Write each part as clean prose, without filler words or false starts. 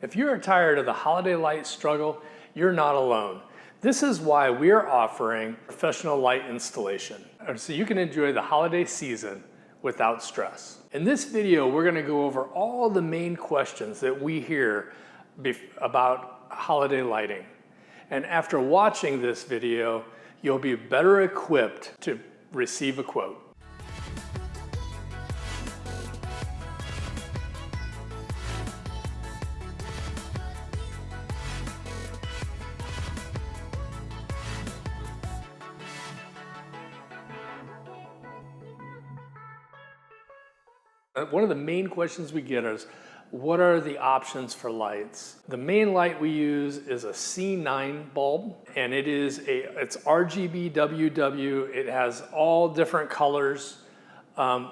If you are tired of the holiday light struggle, you're not alone. This is why we are offering professional light installation, so you can enjoy the holiday season without stress. In this video, we're going to go over all the main questions that we hear about holiday lighting. And after watching this video, you'll be better equipped to receive a quote. One of the main questions we get is, what are the options for lights? The main light we use is a C9 bulb, and it's RGB WW. It has all different colors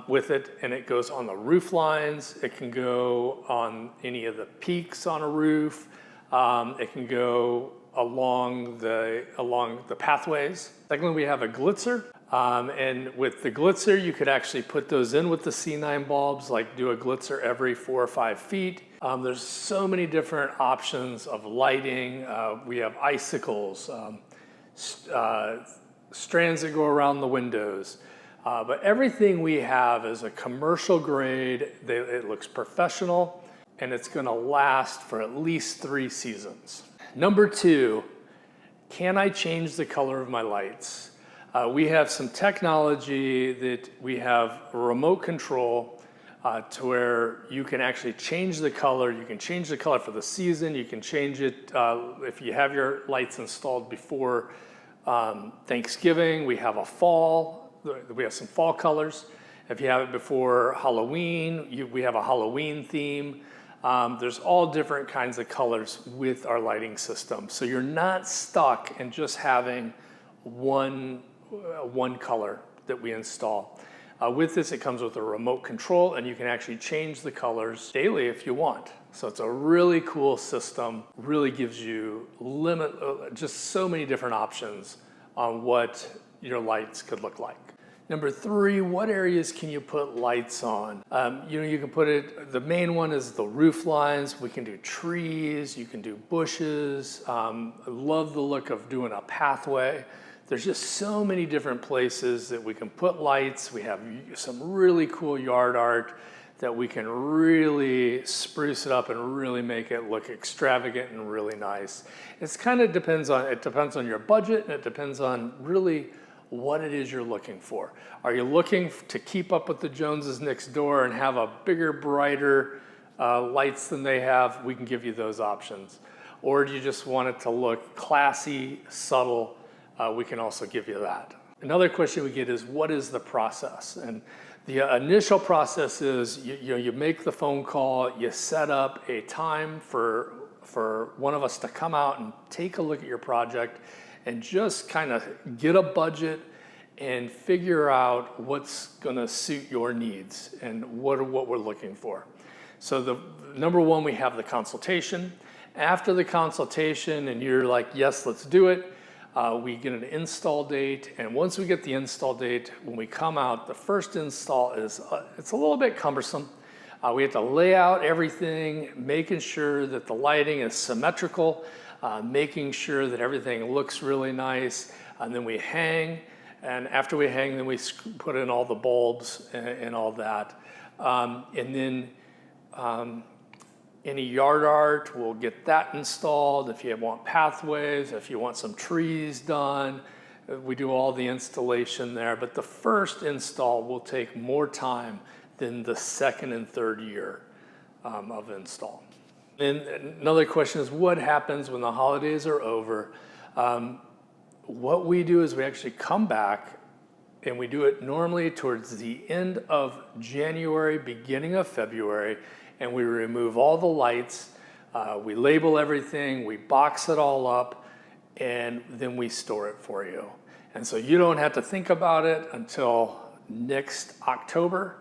with it, and it goes on the roof lines. It can go on any of the peaks on a roof. It can go along the pathways. Secondly, we have a glitzer. And with the glitzer, you could actually put those in with the C9 bulbs, like do a glitzer every 4 or 5 feet. There's so many different options of lighting. We have icicles, strands that go around the windows. But everything we have is a commercial grade. It looks professional, and it's gonna last for at least 3 seasons. Number 2, can I change the color of my lights? We have some technology that we have a remote control to where you can actually change the color. You can change the color for the season. You can change it if you have your lights installed before Thanksgiving. We have we have some fall colors. If you have it before Halloween, we have a Halloween theme. There's all different kinds of colors with our lighting system. So you're not stuck in just having one color that we install. With this, it comes with a remote control, and you can actually change the colors daily if you want. So it's a really cool system, really gives you just so many different options on what your lights could look like. Number 3, what areas can you put lights on? You can put it, the main one is the roof lines. We can do trees, you can do bushes. I love the look of doing a pathway. There's just so many different places that we can put lights. We have some really cool yard art that we can really spruce it up and really make it look extravagant and really nice. It depends on your budget, and it depends on really what it is you're looking for. Are you looking to keep up with the Joneses next door and have a bigger, brighter lights than they have? We can give you those options. Or do you just want it to look classy, subtle? We can also give you that. Another question we get is, what is the process? And the initial process is you make the phone call, you set up a time for one of us to come out and take a look at your project and just kind of get a budget and figure out what's gonna suit your needs and what we're looking for. So the number 1, we have the consultation. After the consultation and you're like, yes, let's do it, we get an install date, and once we get the install date, when we come out, the first install it's a little bit cumbersome. We have to lay out everything, making sure that the lighting is symmetrical, making sure that everything looks really nice, and then we hang, and after we hang, then we put in all the bulbs and all that. And then any yard art, we'll get that installed. If you want pathways, if you want some trees done, we do all the installation there. But the first install will take more time than the 2nd and 3rd year of install. And another question is, what happens when the holidays are over? What we do is we actually come back, and we do it normally towards the end of January, beginning of February, and we remove all the lights, we label everything, we box it all up, and then we store it for you. And so you don't have to think about it until next October.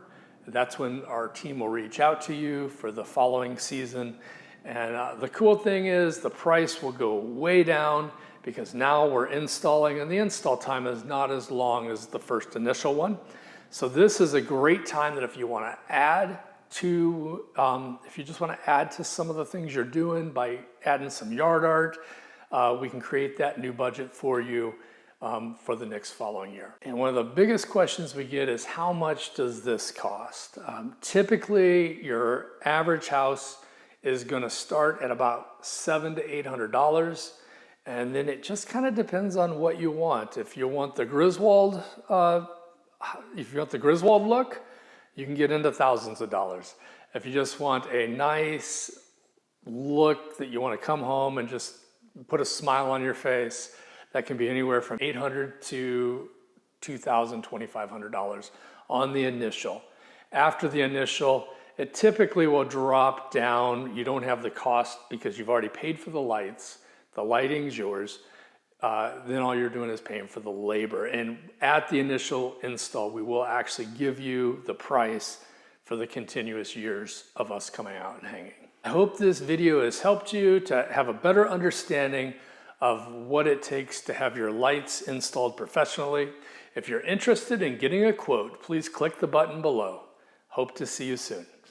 That's when our team will reach out to you for the following season. And the cool thing is the price will go way down because now we're installing, and the install time is not as long as the first initial one. So this is a great time that if you want to add if you just want to add to some of the things you're doing by adding some yard art, we can create that new budget for you for the next following year. And one of the biggest questions we get is, how much does this cost? Typically, your average house is going to start at about $700 to $800, and then it just kind of depends on what you want. If you want the Griswold, look, you can get into thousands of dollars. If you just want a nice look that you want to come home and just put a smile on your face, that can be anywhere from $800 to $2,000, $2,500 on the initial. After the initial, it typically will drop down. You don't have the cost because you've already paid for the lights. The lighting's yours. Then all you're doing is paying for the labor. And at the initial install, we will actually give you the price for the continuous years of us coming out and hanging. I hope this video has helped you to have a better understanding of what it takes to have your lights installed professionally. If you're interested in getting a quote, please click the button below. Hope to see you soon.